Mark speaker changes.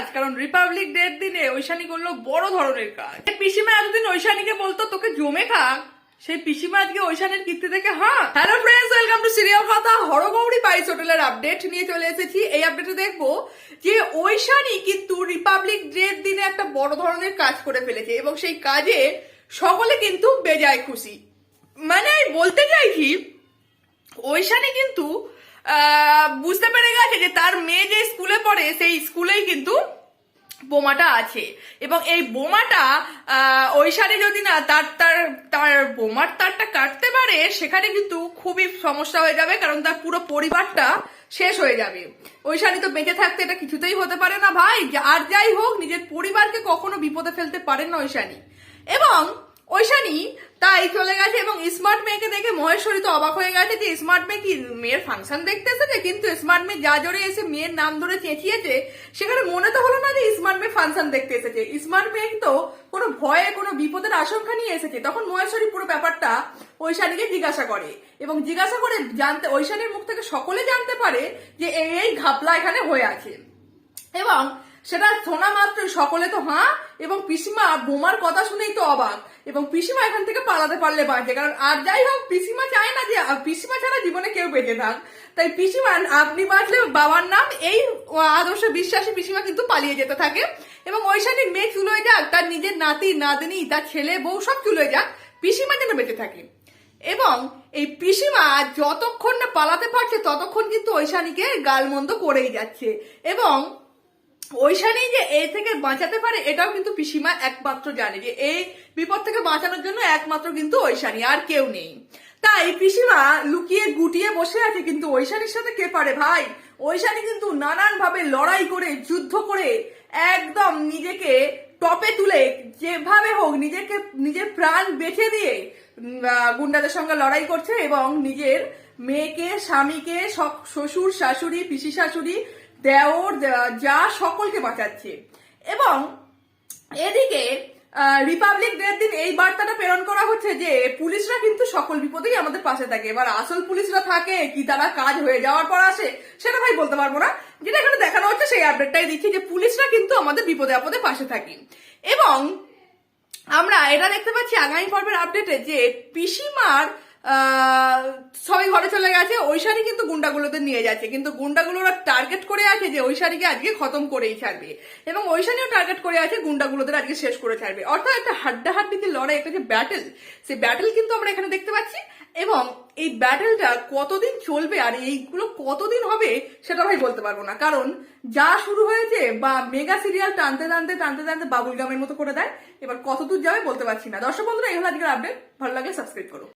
Speaker 1: কাজ, কারণ রিপাবলিক ডের দিনে ঐশানী করলো বড় ধরনের কাজ। পিসিমা এতদিন ঐশানীকে বলতো তোকে জমে খা, সেই পিসিমা আজকে ঐশানীর কীর্তি থেকে hello friends, welcome to serial কথা। হরগৌরী পাইস হোটেলের আপডেট নিয়ে চলে এসেছি। এই আপডেটে দেখবো যে ঐশানী কিন্তু রিপাবলিক ডের দিনে একটা বড় ধরনের কাজ করে ফেলেছে এবং সেই কাজে সকলে কিন্তু বেজায় খুশি। মানে আমি বলতে চাইছি ঐশানী কিন্তু বুঝতে পেরে গেছে যে তার মেয়ে যে স্কুলে পড়ে সেই স্কুলেই কিন্তু বোমাটা আছে এবং এই বোমাটা ঐশানী যদি না তার তার তার বোমার তারটা কাটতে পারে সেখানে কিন্তু খুবই সমস্যা হয়ে যাবে, কারণ তার পুরো পরিবারটা শেষ হয়ে যাবে। ঐশানী তো বেঁচে থাকতে এটা কিছুতেই হতে পারে না ভাই। আর যাই হোক, নিজের পরিবারকে কখনো বিপদে ফেলতে পারেন না ঐশানী। এবং ঐশানী তাই চলে গেছে এবং স্মার্ট মেয়েকে দেখে মহেশ্বরী তো অবাক হয়ে গেছে যে স্মার্ট মেয়ে কি মেয়ের ফাংশন দেখতে এসেছে, কিন্তু স্মার্ট মেয়ে যা জোরে এসে মেয়ের নাম ধরে চেঁচিয়েছে সেখানে মনে তো হলো না যে স্মার্ট মেয়ে ফাংশন দেখতে এসেছে। স্মার্ট মেয়ে তো কোনো ভয়ে কোনো বিপদের আশঙ্কা নিয়ে এসেছে। তখন মহেশ্বরী পুরো ব্যাপারটা ঐশানীকে জিজ্ঞাসা করে এবং জিজ্ঞাসা করে জানতে ঐশানীর মুখ থেকে সকলে জানতে পারে যে এই ঘাপলা এখানে হয়ে আছে। এবং সেটা শোনা মাত্র সকলে তো এবং পিসিমা বোমার কথা শুনেই তো অবাক এবং পিসিমা এখান থেকে পালাতে পারলে বাঁচে, কারণ আর যাই হোক পিসিমা চায় না যে পিসিমা ছাড়া জীবনে কেউ বেঁচে থাক। তাই পিসিমা আপনি বাঁচলে বাবার নাম, এই আদর্শ বিশ্বাসী পিসিমা কিন্তু পালিয়ে যেতে থাকে এবং ঐশানীর মেয়ে চুলোয় যাক, তার নিজের নাতি নাতনি তার ছেলে বউ সব চুলোয় যাক, পিসিমা যেন বেঁচে থাকে। এবং এই পিসিমা যতক্ষণ না পালাতে পারছে ততক্ষণ কিন্তু ঐশানীকে গালমন্দ করেই যাচ্ছে এবং ঐশানী যে এ থেকে বাঁচাতে পারে এটাও কিন্তু পিসিমা একমাত্র জানে, যে এই বিপদ থেকে বাঁচানোর জন্য একমাত্র কিন্তু ঐশানী, আর কেউ নেই। তাই পিসিমা লুকিয়ে গুটিয়ে বসে আছে, কিন্তু ঐশানীর সাথে কে পারে ভাই। ঐশানী কিন্তু নানান ভাবে লড়াই করে যুদ্ধ করে একদম নিজেকে টপে তুলে যেভাবে হোক নিজের প্রাণ বেঁচে দিয়ে গুন্ডাদের সঙ্গে লড়াই করছে এবং নিজের মেয়েকে, স্বামীকে, শ্বশুর শাশুড়ি, পিসি শাশুড়ি, দেওর যা সকলকে বাঁচাচ্ছে। এবং এদিকে রিপাবলিক ডের দিন এই বার্তাটা প্রেরণ করা হচ্ছে যে পুলিশরা কিন্তু সকল বিপদেই আমাদের পাশে থাকে। এবার আসল পুলিশরা থাকে কি তারা কাজ হয়ে যাওয়ার পর আসে সেটা ভাই বলতে পারবো না, যেটা এখানে দেখানো হচ্ছে সেই আপডেটটাই দিচ্ছি যে পুলিশরা কিন্তু আমাদের বিপদে আপদে পাশে থাকে। এবং আমরা এটা দেখতে পাচ্ছি আগামী পর্বের আপডেটে যে পিসিমার সবাই ঘরে চলে গেছে, ঐশানী কিন্তু গুন্ডাগুলোদের নিয়ে যাচ্ছে, কিন্তু গুন্ডাগুলোরা টার্গেট করে আছে যে ঐশানীকে আজকে খতম করেই ছাড়বে এবং ঐশানীও টার্গেট করে আছে গুন্ডাগুলোদের আজকে শেষ করে ছাড়বে। অর্থাৎ একটা হাড্ডাহাড্ডিতে লড়াই, একটা যে ব্যাটেল, সেই ব্যাটেল কিন্তু আমরা এখানে দেখতে পাচ্ছি। এবং এই ব্যাটেলটা কতদিন চলবে আর এইগুলো কতদিন হবে সেটা ভাই বলতে পারবো না, কারণ যা শুরু হয়েছে বা মেগা সিরিয়াল টানতে টানতে টানতে টানতে বাবুল গামের মতো করে দেয়, এবার কতদূর যাবে বলতে পারছি না। দর্শক বন্ধুরা, এই হলো আজকের আপডেট। ভালো লাগে সাবস্ক্রাইব করো।